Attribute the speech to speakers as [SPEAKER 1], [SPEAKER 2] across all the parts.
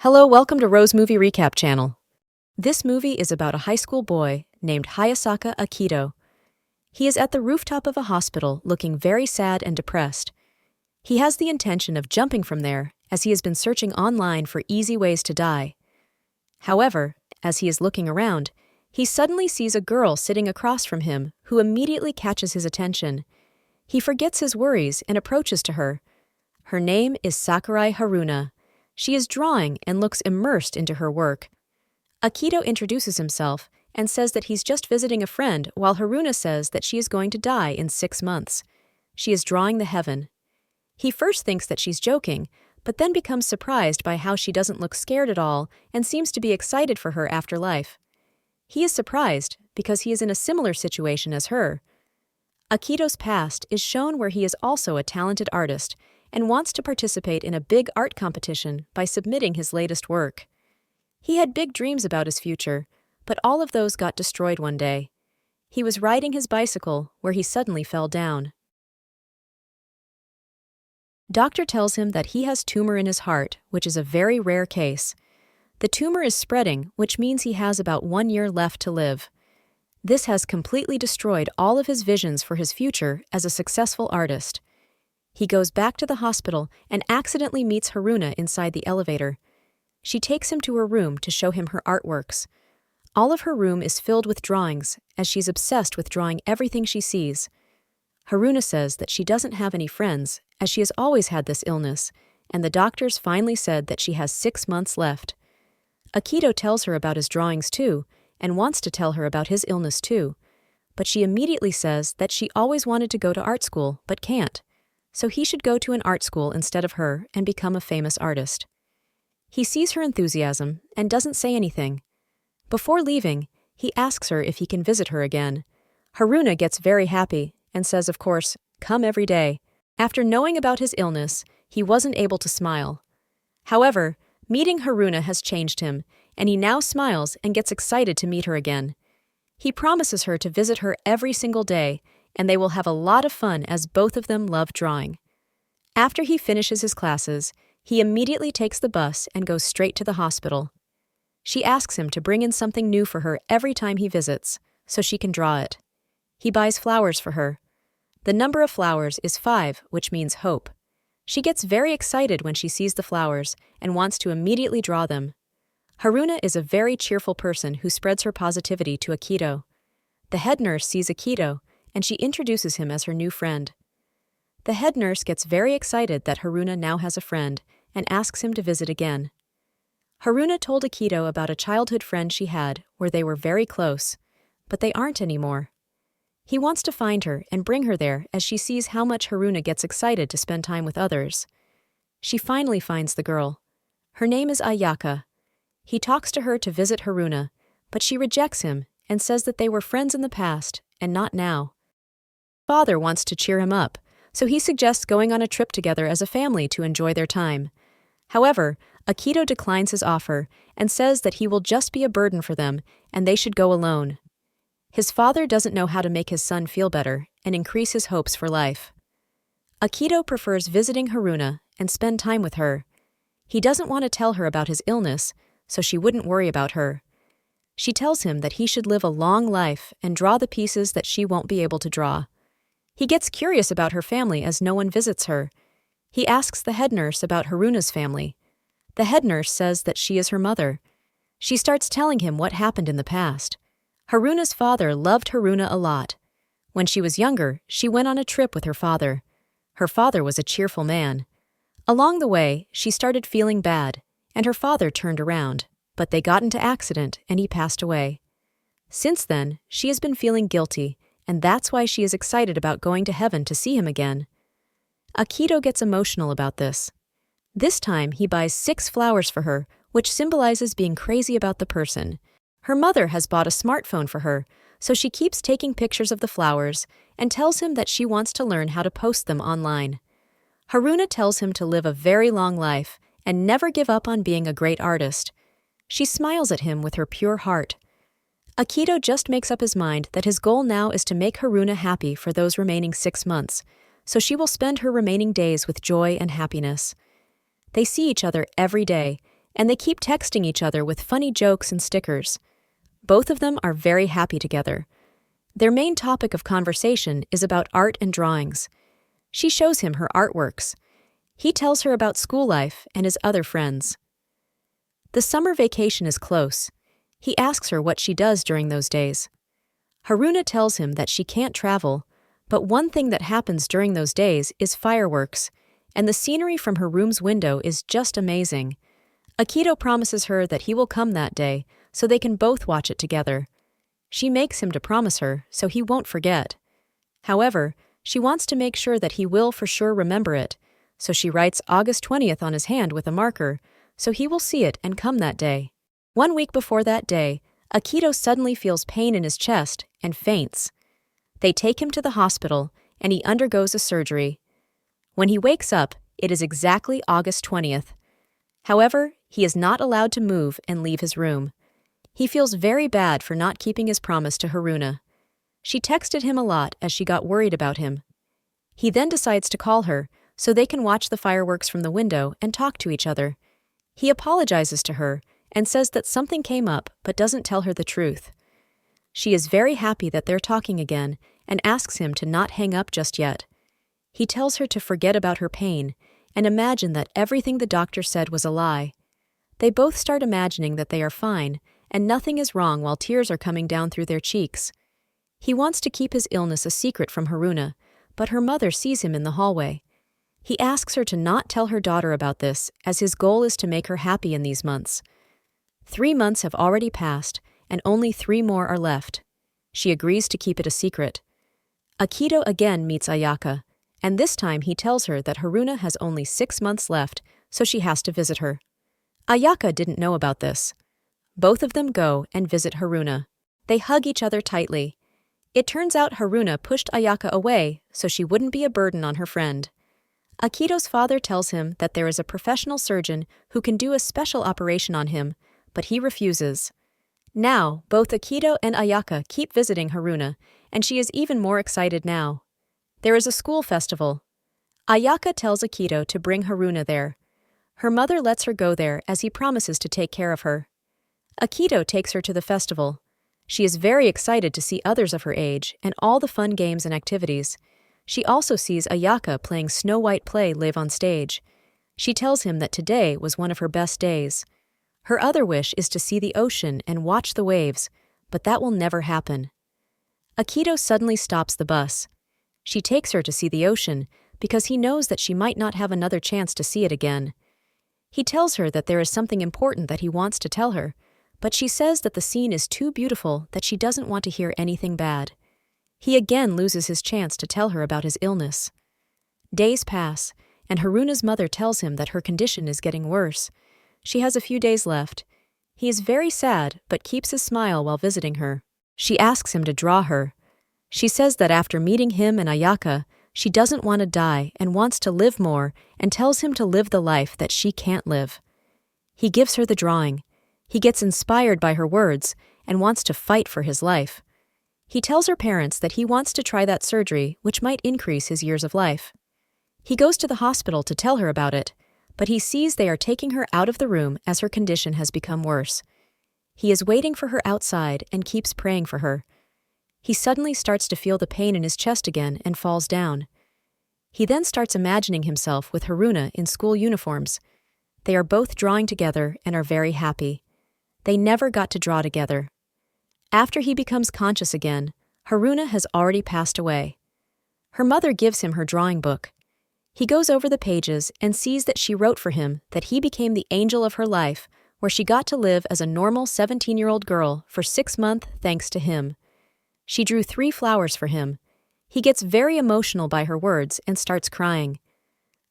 [SPEAKER 1] Hello, welcome to Rose Movie Recap Channel. This movie is about a high school boy named Hayasaka Akito. He is at the rooftop of a hospital looking very sad and depressed. He has the intention of jumping from there as he has been searching online for easy ways to die. However, as he is looking around, he suddenly sees a girl sitting across from him who immediately catches his attention. He forgets his worries and approaches to her. Her name is Sakurai Haruna. She is drawing and looks immersed into her work. Akito introduces himself and says that he's just visiting a friend, while Haruna says that she is going to die in 6 months. She is drawing the heaven. He first thinks that she's joking, but then becomes surprised by how she doesn't look scared at all and seems to be excited for her afterlife. He is surprised because he is in a similar situation as her. Akito's past is shown where he is also a talented artist and wants to participate in a big art competition by submitting his latest work. He had big dreams about his future, but all of those got destroyed one day. He was riding his bicycle where he suddenly fell down. Doctor tells him that he has tumor in his heart, which is a very rare case. The tumor is spreading, which means he has about 1 year left to live. This has completely destroyed all of his visions for his future as a successful artist. He goes back to the hospital and accidentally meets Haruna inside the elevator. She takes him to her room to show him her artworks. All of her room is filled with drawings, as she's obsessed with drawing everything she sees. Haruna says that she doesn't have any friends, as she has always had this illness, and the doctors finally said that she has 6 months left. Akito tells her about his drawings too, and wants to tell her about his illness too, but she immediately says that she always wanted to go to art school but can't, so he should go to an art school instead of her and become a famous artist. He sees her enthusiasm and doesn't say anything. Before leaving, he asks her if he can visit her again. Haruna gets very happy and says, of course, come every day. After knowing about his illness, he wasn't able to smile. However, meeting Haruna has changed him, and he now smiles and gets excited to meet her again. He promises her to visit her every single day, and they will have a lot of fun as both of them love drawing. After he finishes his classes, he immediately takes the bus and goes straight to the hospital. She asks him to bring in something new for her every time he visits, so she can draw it. He buys flowers for her. The number of flowers is 5, which means hope. She gets very excited when she sees the flowers and wants to immediately draw them. Haruna is a very cheerful person who spreads her positivity to Akito. The head nurse sees Akito, and she introduces him as her new friend. The head nurse gets very excited that Haruna now has a friend and asks him to visit again. Haruna told Akito about a childhood friend she had where they were very close, but they aren't anymore. He wants to find her and bring her there as she sees how much Haruna gets excited to spend time with others. She finally finds the girl. Her name is Ayaka. He talks to her to visit Haruna, but she rejects him and says that they were friends in the past and not now. Father wants to cheer him up, so he suggests going on a trip together as a family to enjoy their time. However, Akito declines his offer and says that he will just be a burden for them and they should go alone. His father doesn't know how to make his son feel better and increase his hopes for life. Akito prefers visiting Haruna and spend time with her. He doesn't want to tell her about his illness, so she wouldn't worry about her. She tells him that he should live a long life and draw the pieces that she won't be able to draw. He gets curious about her family as no one visits her. He asks the head nurse about Haruna's family. The head nurse says that she is her mother. She starts telling him what happened in the past. Haruna's father loved Haruna a lot. When she was younger, she went on a trip with her father. Her father was a cheerful man. Along the way, she started feeling bad, and her father turned around, but they got into accident and he passed away. Since then, she has been feeling guilty, and that's why she is excited about going to heaven to see him again. Akito gets emotional about this. This time, he buys 6 flowers for her, which symbolizes being crazy about the person. Her mother has bought a smartphone for her, so she keeps taking pictures of the flowers and tells him that she wants to learn how to post them online. Haruna tells him to live a very long life and never give up on being a great artist. She smiles at him with her pure heart. Akito just makes up his mind that his goal now is to make Haruna happy for those remaining 6 months, so she will spend her remaining days with joy and happiness. They see each other every day, and they keep texting each other with funny jokes and stickers. Both of them are very happy together. Their main topic of conversation is about art and drawings. She shows him her artworks. He tells her about school life and his other friends. The summer vacation is close. He asks her what she does during those days. Haruna tells him that she can't travel, but one thing that happens during those days is fireworks, and the scenery from her room's window is just amazing. Akito promises her that he will come that day so they can both watch it together. She makes him to promise her so he won't forget. However, she wants to make sure that he will for sure remember it, so she writes August 20th on his hand with a marker, so he will see it and come that day. 1 week before that day, Akito suddenly feels pain in his chest and faints. They take him to the hospital, and he undergoes a surgery. When he wakes up, it is exactly August 20th. However, he is not allowed to move and leave his room. He feels very bad for not keeping his promise to Haruna. She texted him a lot as she got worried about him. He then decides to call her, so they can watch the fireworks from the window and talk to each other. He apologizes to her and says that something came up but doesn't tell her the truth. She is very happy that they're talking again and asks him to not hang up just yet. He tells her to forget about her pain and imagine that everything the doctor said was a lie. They both start imagining that they are fine and nothing is wrong while tears are coming down through their cheeks. He wants to keep his illness a secret from Haruna, but her mother sees him in the hallway. He asks her to not tell her daughter about this, as his goal is to make her happy in these months. 3 months have already passed, and only 3 more are left. She agrees to keep it a secret. Akito again meets Ayaka, and this time he tells her that Haruna has only 6 months left, so she has to visit her. Ayaka didn't know about this. Both of them go and visit Haruna. They hug each other tightly. It turns out Haruna pushed Ayaka away so she wouldn't be a burden on her friend. Akito's father tells him that there is a professional surgeon who can do a special operation on him, but he refuses. Now, both Akito and Ayaka keep visiting Haruna, and she is even more excited now. There is a school festival. Ayaka tells Akito to bring Haruna there. Her mother lets her go there as he promises to take care of her. Akito takes her to the festival. She is very excited to see others of her age and all the fun games and activities. She also sees Ayaka playing Snow White play live on stage. She tells him that today was one of her best days. Her other wish is to see the ocean and watch the waves, but that will never happen. Akito suddenly stops the bus. She takes her to see the ocean because he knows that she might not have another chance to see it again. He tells her that there is something important that he wants to tell her, but she says that the scene is too beautiful that she doesn't want to hear anything bad. He again loses his chance to tell her about his illness. Days pass, and Haruna's mother tells him that her condition is getting worse. She has a few days left. He is very sad, but keeps his smile while visiting her. She asks him to draw her. She says that after meeting him and Ayaka, she doesn't want to die and wants to live more and tells him to live the life that she can't live. He gives her the drawing. He gets inspired by her words and wants to fight for his life. He tells her parents that he wants to try that surgery, which might increase his years of life. He goes to the hospital to tell her about it, but he sees they are taking her out of the room as her condition has become worse. He is waiting for her outside and keeps praying for her. He suddenly starts to feel the pain in his chest again and falls down. He then starts imagining himself with Haruna in school uniforms. They are both drawing together and are very happy. They never got to draw together. After he becomes conscious again, Haruna has already passed away. Her mother gives him her drawing book. He goes over the pages and sees that she wrote for him that he became the angel of her life, where she got to live as a normal 17-year-old girl for 6 months thanks to him. She drew 3 flowers for him. He gets very emotional by her words and starts crying.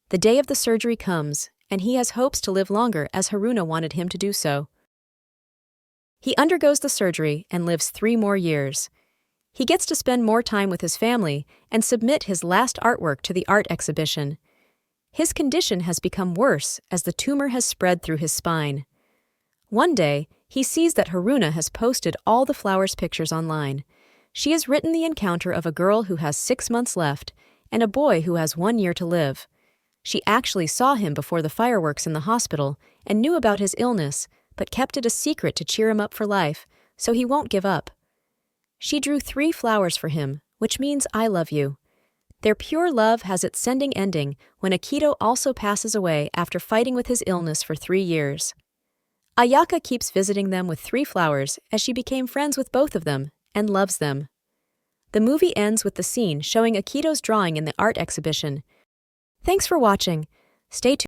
[SPEAKER 1] The day of the surgery comes, and he has hopes to live longer as Haruna wanted him to do so. He undergoes the surgery and lives 3 more years. He gets to spend more time with his family and submit his last artwork to the art exhibition. His condition has become worse as the tumor has spread through his spine. One day, he sees that Haruna has posted all the flowers pictures online. She has written the encounter of a girl who has 6 months left and a boy who has 1 year to live. She actually saw him before the fireworks in the hospital and knew about his illness, but kept it a secret to cheer him up for life, so he won't give up. She drew 3 flowers for him, which means I love you. Their pure love has its sending ending when Akito also passes away after fighting with his illness for 3 years. Ayaka keeps visiting them with 3 flowers as she became friends with both of them and loves them. The movie ends with the scene showing Akito's drawing in the art exhibition. Thanks for watching. Stay tuned.